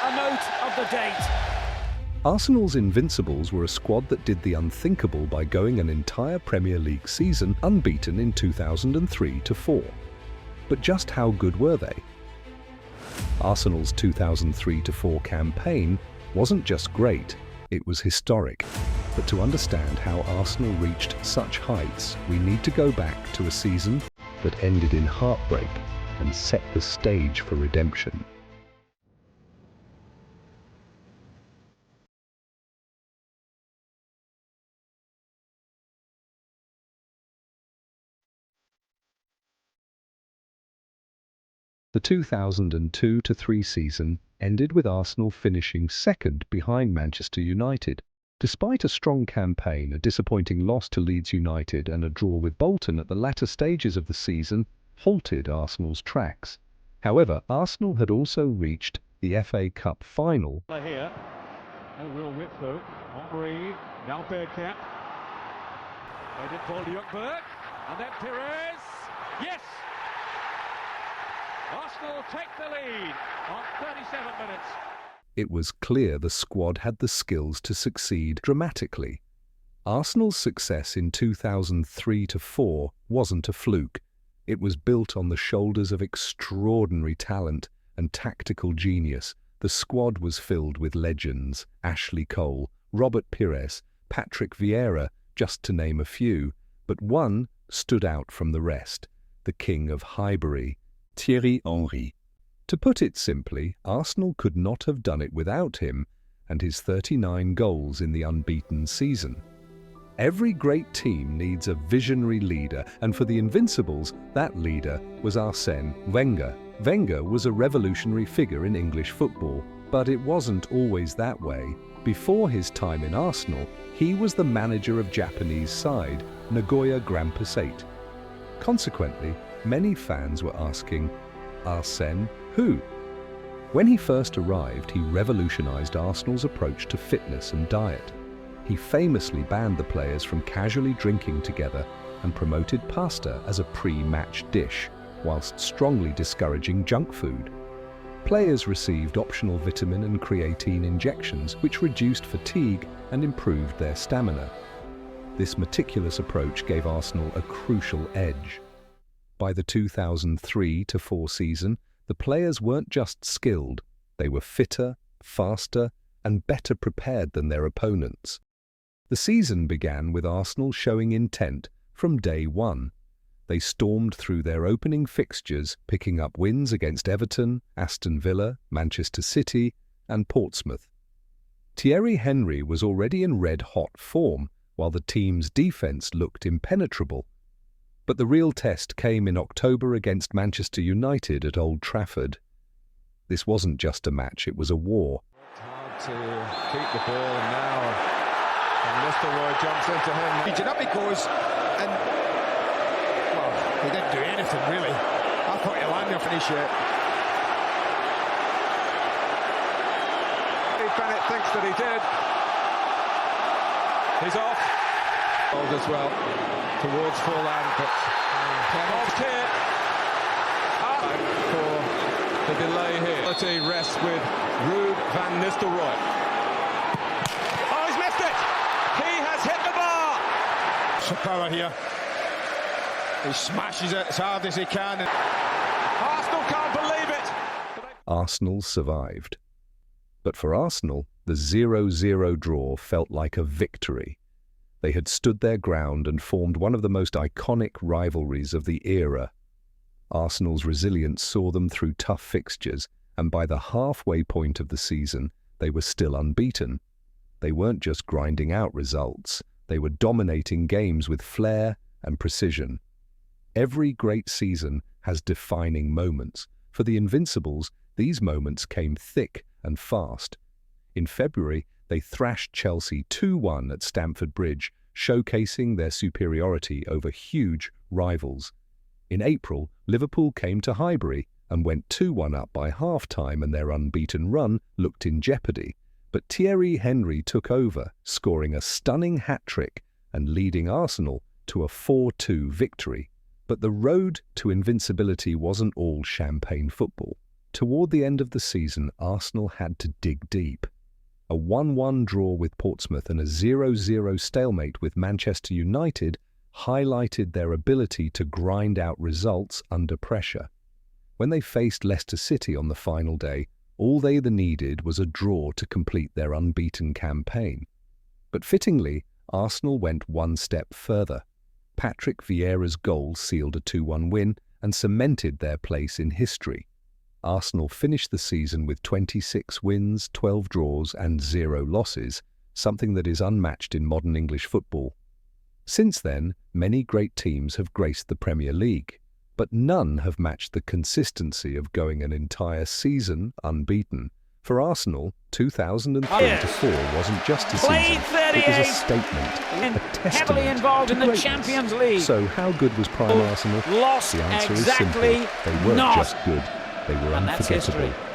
a note of the date. Arsenal's Invincibles were a squad that did the unthinkable by going an entire Premier League season unbeaten in 2003-04. But just how good were they? Arsenal's 2003-04 campaign wasn't just great, it was historic. But to understand how Arsenal reached such heights, we need to go back to a season that ended in heartbreak and set the stage for redemption. The 2002-03 season ended with Arsenal finishing second behind Manchester United. Despite a strong campaign, a disappointing loss to Leeds United and a draw with Bolton at the latter stages of the season halted Arsenal's tracks. However, Arsenal had also reached the FA Cup final. Here, a real whip though. Henry, now Bergkamp. Headed for Ljungberg, and then Perez. Yes! Arsenal take the lead on 37 minutes. It was clear the squad had the skills to succeed dramatically. Arsenal's success in 2003-04 wasn't a fluke. It was built on the shoulders of extraordinary talent and tactical genius. The squad was filled with legends: Ashley Cole, Robert Pires, Patrick Vieira, just to name a few. But one stood out from the rest: the king of Highbury, Thierry Henry. To put it simply, Arsenal could not have done it without him and his 39 goals in the unbeaten season. Every great team needs a visionary leader, and for the Invincibles, that leader was Arsene Wenger. Wenger was a revolutionary figure in English football, but it wasn't always that way. Before his time in Arsenal, he was the manager of Japanese side Nagoya Grampus 8. Consequently, many fans were asking, Arsene who? When he first arrived, he revolutionized Arsenal's approach to fitness and diet. He famously banned the players from casually drinking together and promoted pasta as a pre-match dish, whilst strongly discouraging junk food. Players received optional vitamin and creatine injections, which reduced fatigue and improved their stamina. This meticulous approach gave Arsenal a crucial edge. By the 2003-04 season, the players weren't just skilled, they were fitter, faster, and better prepared than their opponents. The season began with Arsenal showing intent from day one. They stormed through their opening fixtures, picking up wins against Everton, Aston Villa, Manchester City, and Portsmouth. Thierry Henry was already in red-hot form, while the team's defence looked impenetrable. But the real test came in October against Manchester United at Old Trafford. This wasn't just a match, it was a war. It's hard to keep the ball now. And Nistelrooy jumps into him. Up he goes, and well, he didn't do anything really. I thought he landed off his shirt. Bennett thinks that he did. He's off. As well towards Forlan, but off here for the delay here. Rests with Ruud van Nistelrooy. Oh, he's missed it! He has hit the bar! Some power here. He smashes it as hard as he can. Arsenal can't believe it! Arsenal survived. But for Arsenal, the 0-0 draw felt like a victory. They had stood their ground and formed one of the most iconic rivalries of the era. Arsenal's resilience saw them through tough fixtures, and by the halfway point of the season, they were still unbeaten. They weren't just grinding out results, they were dominating games with flair and precision. Every great season has defining moments. For the Invincibles, these moments came thick and fast. In February, they thrashed Chelsea 2-1 at Stamford Bridge, showcasing their superiority over huge rivals. In April, Liverpool came to Highbury and went 2-1 up by half-time, and their unbeaten run looked in jeopardy. But Thierry Henry took over, scoring a stunning hat-trick and leading Arsenal to a 4-2 victory. But the road to invincibility wasn't all champagne football. Toward the end of the season, Arsenal had to dig deep. A 1-1 draw with Portsmouth and a 0-0 stalemate with Manchester United highlighted their ability to grind out results under pressure. When they faced Leicester City on the final day, all they needed was a draw to complete their unbeaten campaign. But fittingly, Arsenal went one step further. Patrick Vieira's goal sealed a 2-1 win and cemented their place in history. Arsenal finished the season with 26 wins, 12 draws and 0 losses, something that is unmatched in modern English football. Since then, many great teams have graced the Premier League, but none have matched the consistency of going an entire season unbeaten. For Arsenal, 2003-4 wasn't just a season, it was a statement, a testament heavily involved in the greatness. Champions League. So how good was prime Arsenal? Lost The answer exactly is simple. They weren't not. just good, they were And that's unforgettable. history.